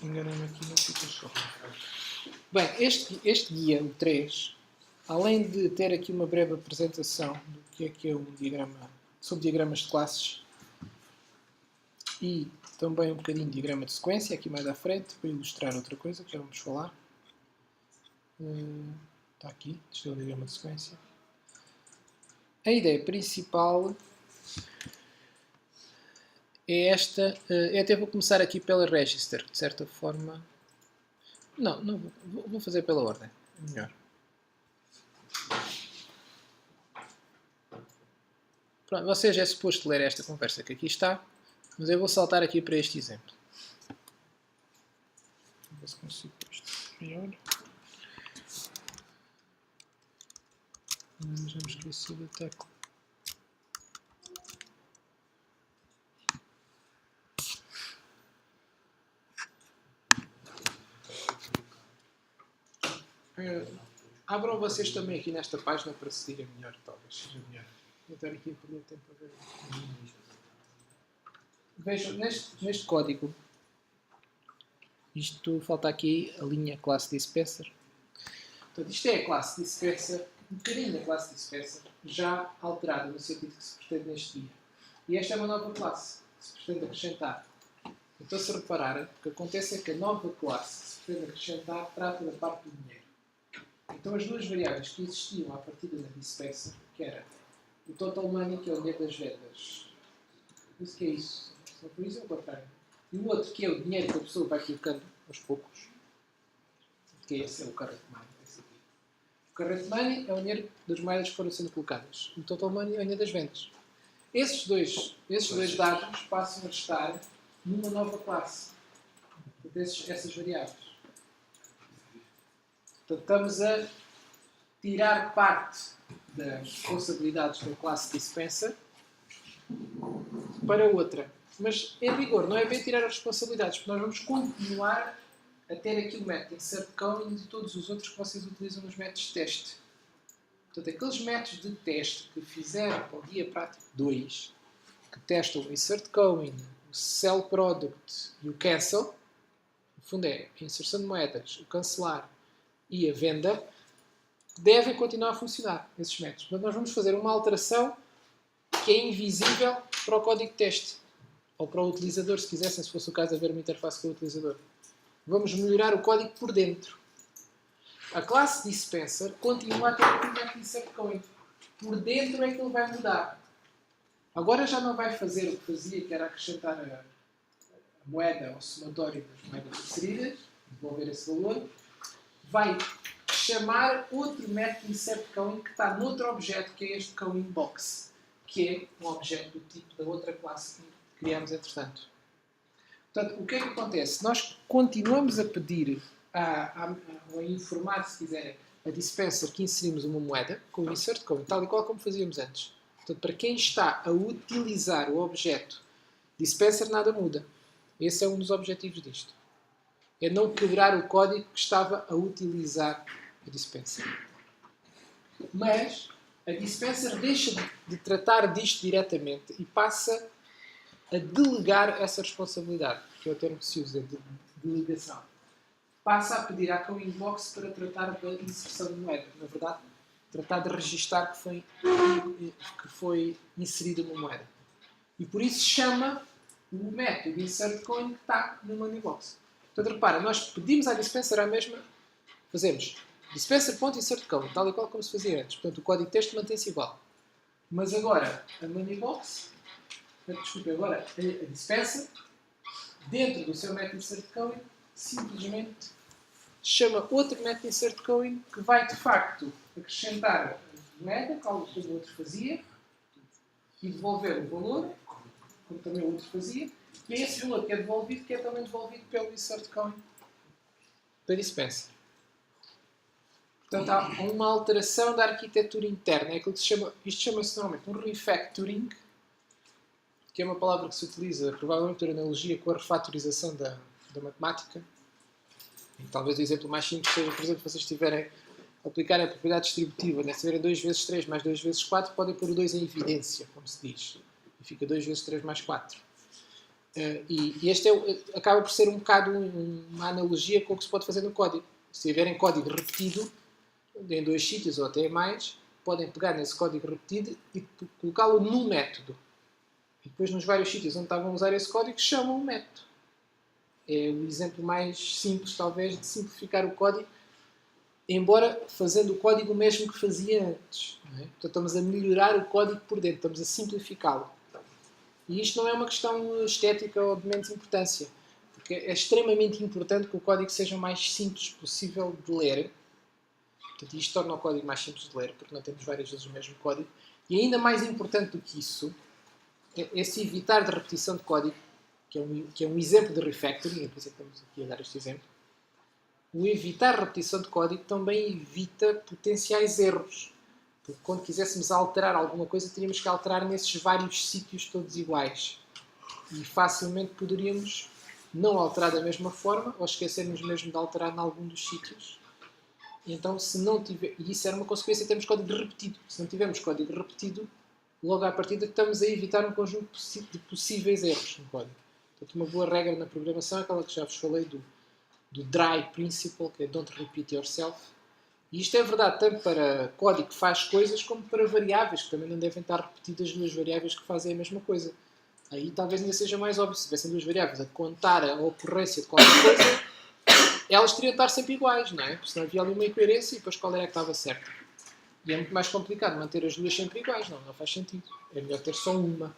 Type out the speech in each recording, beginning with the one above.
Enganei-me aqui no Photoshop. Bem, este guia, o 3, além de ter aqui uma breve apresentação do que é um diagrama, sobre diagramas de classes e também um bocadinho de diagrama de sequência, aqui mais à frente, para ilustrar outra coisa que já vamos falar. Está aqui, este é o diagrama de sequência. A ideia principal é esta. Eu até vou começar aqui pela register, de certa forma. Não vou fazer pela ordem. Melhor. Pronto, vocês é suposto ler esta conversa que aqui está, mas eu vou saltar aqui para este exemplo. Vou ver se consigo isto melhor. Já me esqueci da tecla. Abram vocês também aqui nesta página para seguirem melhor, talvez seja melhor. Vou estar aqui a perder tempo a ver. Vejam, neste código, isto falta aqui a linha classe dispenser. Portanto, isto é a classe dispenser, um bocadinho da classe dispenser, já alterada no sentido que se pretende neste dia. E esta é uma nova classe que se pretende acrescentar. Então, se repararem, o que acontece é que a nova classe que se pretende acrescentar trata da parte do dinheiro. Então, as duas variáveis que existiam à partida da dispenser, que era o total money, que é o dinheiro das vendas. Isso que é isso. Só por isso é o contrário. E o outro, que é o dinheiro que a pessoa vai colocando aos poucos. Que esse é o current money. O current money é o dinheiro das moedas que foram sendo colocadas. O total money é o dinheiro das vendas. Esses dois dados passam a estar numa nova classe. Essas variáveis. Portanto, estamos a tirar parte das responsabilidades da classe dispenser para outra. Mas, em rigor, não é bem tirar as responsabilidades, porque nós vamos continuar a ter aqui o método insert coin e todos os outros que vocês utilizam nos métodos de teste. Portanto, aqueles métodos de teste que fizeram para o guia prático 2, que testam o insert coin, o sell product e o cancel, no fundo é a inserção de moedas, o cancelar e a venda, devem continuar a funcionar, esses métodos. Mas nós vamos fazer uma alteração que é invisível para o código de teste. Ou para o utilizador, se quisessem, se fosse o caso de haver uma interface com o utilizador. Vamos melhorar o código por dentro. A classe dispenser continua a ter o método insert coin. Por dentro é que ele vai mudar. Agora já não vai fazer o que fazia, que era acrescentar a moeda ao somatório das moedas inseridas, devolver esse valor. Vai chamar outro método insert coin que está noutro objeto, que é este coin box, que é um objeto do tipo da outra classe que criamos entretanto. Portanto, o que é que acontece? Nós continuamos a pedir, a informar, se quiserem, a dispenser que inserimos uma moeda com o insert coin, tal e qual como fazíamos antes. Portanto, para quem está a utilizar o objeto dispenser, nada muda. Esse é um dos objetivos disto. É não quebrar o código que estava a utilizar a dispenser. Mas a dispenser deixa de tratar disto diretamente e passa a delegar essa responsabilidade, que é o termo que se usa, de delegação. Passa a pedir à Coinbox para tratar da inserção de moeda. Na verdade, tratar de registar que foi inserida uma moeda. E por isso chama o método insert coin que está no Moneybox. Portanto, repara, nós pedimos à dispenser a mesma, fazemos dispenser.insertCoin, tal e qual como se fazia antes. Portanto, o código de texto mantém-se igual. Mas agora, a Moneybox, agora a dispenser, dentro do seu método insertCoin, simplesmente chama outro método insertCoin que vai, de facto, acrescentar a moeda, como o outro fazia, e devolver o valor, como também o outro fazia, e é esse valor que é devolvido, que é também devolvido pelo insertCoin da dispenser. Portanto, há uma alteração da arquitetura interna. É aquilo que se chama, isto chama-se normalmente um refactoring, que é uma palavra que se utiliza provavelmente por analogia com a refatorização da matemática. E talvez o exemplo mais simples seja, por exemplo, se vocês tiverem a aplicar a propriedade distributiva, né? Se tiverem 2 vezes 3 mais 2 vezes 4, podem pôr o 2 em evidência, como se diz. E fica 2 vezes 3 mais 4. E este acaba por ser um bocado uma analogia com o que se pode fazer no código. Se tiverem código repetido em 2 sítios ou até mais, podem pegar nesse código repetido e colocá-lo num método. E depois nos vários sítios onde estavam a usar esse código, chamam o método. É o exemplo mais simples, talvez, de simplificar o código, embora fazendo o código o mesmo que fazia antes. Não é? Portanto, estamos a melhorar o código por dentro, estamos a simplificá-lo. E isto não é uma questão estética ou de menos importância, porque é extremamente importante que o código seja o mais simples possível de ler. Portanto, isto torna o código mais simples de ler, porque não temos várias vezes o mesmo código. E ainda mais importante do que isso, é se evitar de repetição de código, que é um exemplo de refactoring, e por isso é que estamos aqui a dar este exemplo. O evitar repetição de código também evita potenciais erros. Porque quando quiséssemos alterar alguma coisa, teríamos que alterar nesses vários sítios todos iguais. E facilmente poderíamos não alterar da mesma forma, ou esquecermos mesmo de alterar em algum dos sítios. E então, se não tiver... E isso era uma consequência de termos código repetido. Se não tivermos código repetido, logo à partida estamos a evitar um conjunto de possíveis erros no código. Portanto, uma boa regra na programação é aquela que já vos falei do DRY Principle, que é Don't Repeat Yourself. E isto é verdade tanto para código que faz coisas, como para variáveis, que também não devem estar repetidas 2 variáveis que fazem a mesma coisa. Aí talvez ainda seja mais óbvio. Se tivessem 2 variáveis a contar a ocorrência de qualquer coisa, elas teriam de estar sempre iguais, não é? Porque senão havia ali uma incoerência e depois qual era que estava certa. E é muito mais complicado manter as 2 sempre iguais, não faz sentido. É melhor ter só uma.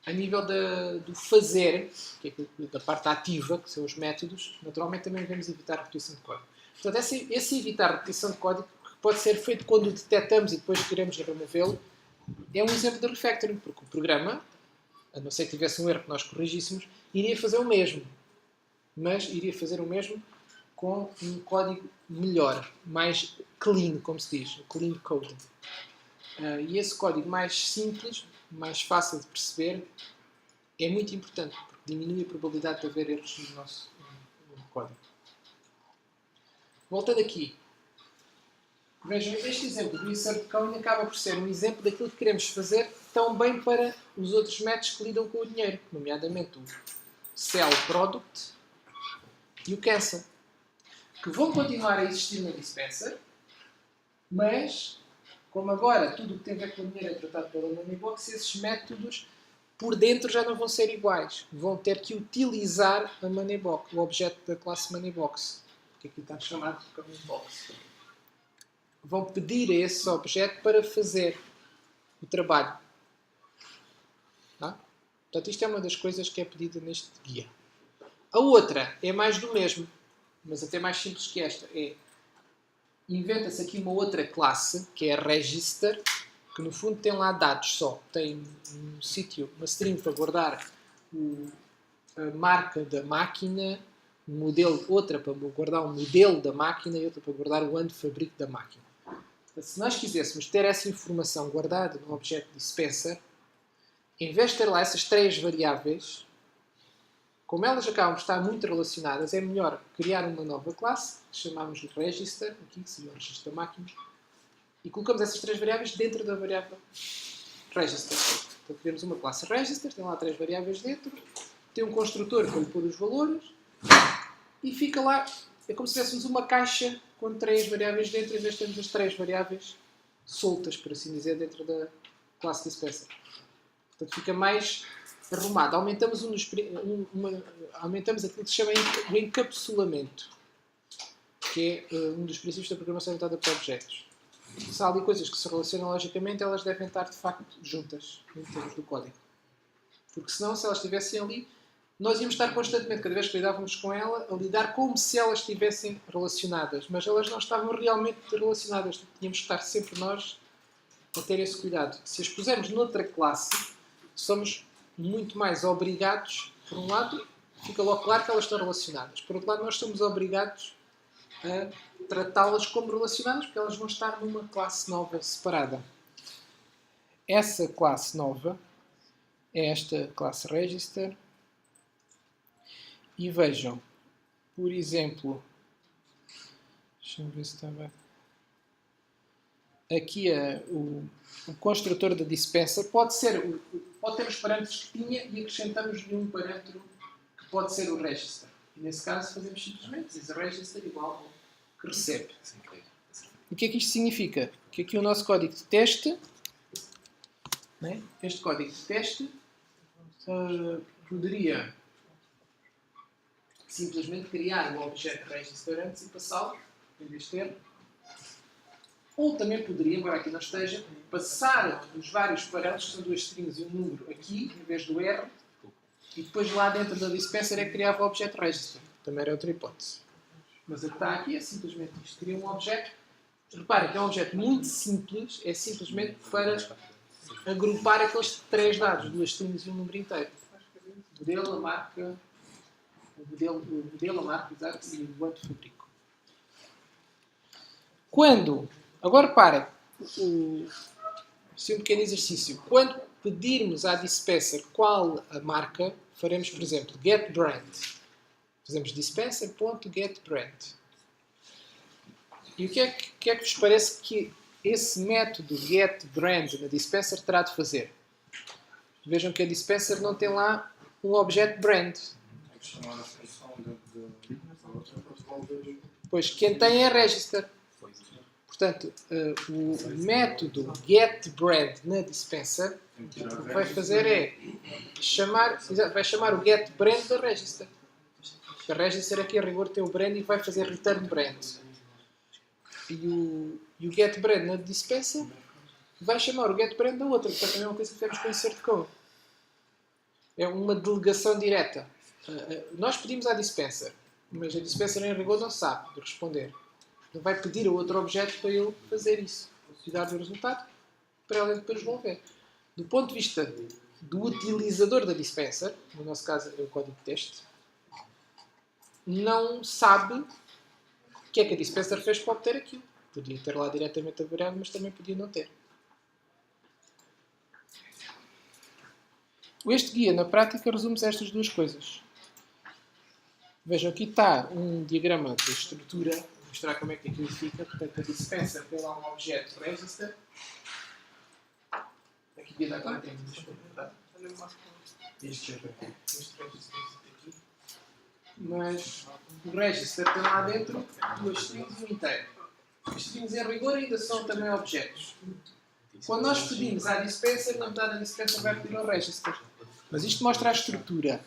A nível do fazer, que é da parte ativa, que são os métodos, naturalmente também devemos evitar a repetição de código. Portanto, esse evitar a repetição de código, que pode ser feito quando o detectamos e depois queremos removê-lo, é um exemplo de refactoring, porque o programa, a não ser que tivesse um erro que nós corrigíssemos, iria fazer o mesmo. Mas iria fazer o mesmo com um código melhor, mais clean, como se diz, clean code. E esse código mais simples, mais fácil de perceber, é muito importante, porque diminui a probabilidade de haver erros no nosso código. Voltando aqui, vejam, este exemplo do insert coin acaba por ser um exemplo daquilo que queremos fazer também para os outros métodos que lidam com o dinheiro, nomeadamente o sell product e o cancel, que vão continuar a existir na dispenser, mas como agora tudo o que tem a ver com o dinheiro é tratado pela Moneybox, esses métodos por dentro já não vão ser iguais. Vão ter que utilizar a Moneybox, o objeto da classe Moneybox, que aqui está chamado de Moneybox. Vão pedir a esse objeto para fazer o trabalho. Tá? Portanto, isto é uma das coisas que é pedida neste guia. A outra é mais do mesmo, mas até mais simples que esta. Inventa-se aqui uma outra classe, que é a Register, que no fundo tem lá dados só. Tem um sítio, uma string para guardar a marca da máquina, outra para guardar o modelo da máquina e outra para guardar o ano de fabrico da máquina. Então, se nós quiséssemos ter essa informação guardada no objeto dispenser, em vez de ter lá essas 3 variáveis, como elas acabam por estar muito relacionadas, é melhor criar uma nova classe, que chamamos de Register, aqui que seria o registro da máquina, e colocamos essas 3 variáveis dentro da variável Register. Então criamos uma classe Register, tem lá 3 variáveis dentro, tem um construtor para lhe pôr os valores, e fica lá, é como se tivéssemos uma caixa com 3 variáveis dentro, em vez de termos as 3 variáveis soltas, por assim dizer, dentro da classe dispenser. Portanto, fica mais arrumado. Aumentamos, aumentamos aquilo que se chama o encapsulamento, que é um dos princípios da programação orientada para objetos. Se há ali coisas que se relacionam logicamente, elas devem estar de facto juntas em termos do código. Porque senão, se elas estivessem ali, nós íamos estar constantemente, cada vez que lidávamos com ela, a lidar como se elas estivessem relacionadas. Mas elas não estavam realmente relacionadas. Tínhamos que estar sempre nós a ter esse cuidado. Se as pusermos noutra classe, somos muito mais obrigados, por um lado, fica logo claro que elas estão relacionadas. Por outro lado, nós somos obrigados a tratá-las como relacionadas, porque elas vão estar numa classe nova separada. Essa classe nova é esta classe Register. E vejam, por exemplo, deixa-me ver se está bem. aqui o construtor da dispenser pode ter os parâmetros que tinha e acrescentamos-lhe um parâmetro que pode ser o register. E nesse caso fazemos simplesmente is register igual ao que recebe. O que é que isto significa? Que aqui o nosso código de teste, né? Este código de teste poderia simplesmente criar o objeto register antes e passá-lo, em vez de ter. Ou também poderia, embora aqui não esteja, passar os vários parâmetros, que são duas strings e um número, aqui, em vez do R, e depois lá dentro da dispenser é que criava o objeto register. Também era outra hipótese. Mas a que está aqui é simplesmente isto. Cria um objeto. Reparem que é um objeto muito simples, é simplesmente para agrupar aqueles três dados, duas strings e um número inteiro. O modelo, a marca, a marca, exato, e o quanto fabrico. Agora para, este é um pequeno exercício. Quando pedirmos à dispenser qual a marca, faremos, por exemplo, getBrand. Fazemos dispenser.getBrand. E o que é que vos parece que esse método getBrand na dispenser terá de fazer? Vejam que a dispenser não tem lá um objeto brand. Pois, quem tem é register. Portanto, o método getBrand na dispenser o que vai fazer é vai chamar o getBrand da register. A register aqui a rigor tem o brand e vai fazer return brand. E o getBrand na dispenser vai chamar o getBrand da outra, que é também uma coisa que temos com insert code. É uma delegação direta. Nós pedimos à dispenser, mas a dispenser em rigor não sabe de responder. Ele vai pedir a outro objeto para ele fazer isso. E dar-lhe o resultado para ele depois devolver. Do ponto de vista do utilizador da dispenser, no nosso caso é o código de teste, não sabe o que é que a dispenser fez para obter aquilo. Podia ter lá diretamente a variável, mas também podia não ter. Este guia, na prática, resume estas duas coisas. Vejam, aqui está um diagrama de estrutura, vou mostrar como é que aquilo fica. Portanto, a dispenser tem lá um objeto register. Aqui devia dar para ter muitas coisas. Este register aqui. Mas o register tem lá dentro duas strings e um inteiro. As strings em rigor ainda são também objetos. Quando nós pedimos à dispenser, na verdade a dispenser vai pedir ao register. Mas isto mostra a estrutura.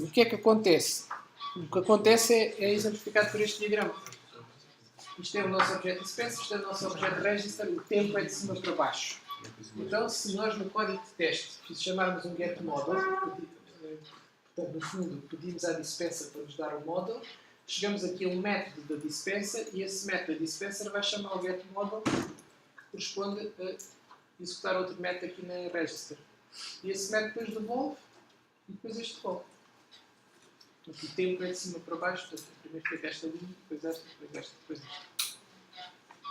O que é que acontece? O que acontece é exemplificado por este diagrama. Isto é o nosso objeto dispenser, isto é o nosso objeto register, o tempo é de cima para baixo. Então, se nós no código de teste chamarmos um getModel, portanto, no fundo, pedimos à dispenser para nos dar um model, chegamos aqui a um método da dispenser e esse método da dispenser vai chamar o getModel, que corresponde a executar outro método aqui na register. E esse método depois devolve e depois este devolve. Portanto, o tempo é de cima para baixo, portanto, primeiro fica esta linha, depois esta, depois esta, depois esta.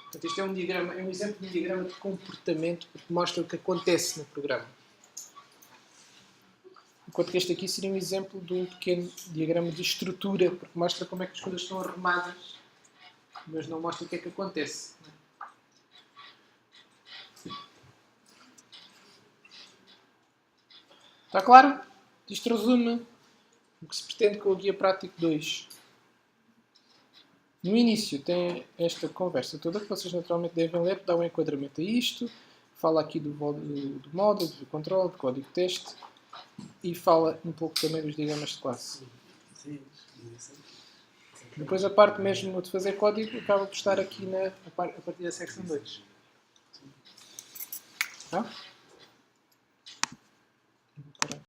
Portanto, isto é um diagrama, é um exemplo de um diagrama de comportamento que mostra o que acontece no programa. Enquanto que este aqui seria um exemplo de um pequeno diagrama de estrutura, porque mostra como é que as coisas estão arrumadas, mas não mostra o que é que acontece. Está claro? Isto resume o que se pretende com o Guia Prático 2. No início tem esta conversa toda que vocês naturalmente devem ler, dá um enquadramento a isto, fala aqui do model, do controle, do código de teste e fala um pouco também dos diagramas de classe. Depois a parte mesmo de fazer código acaba por estar aqui a partir da secção 2. Tá?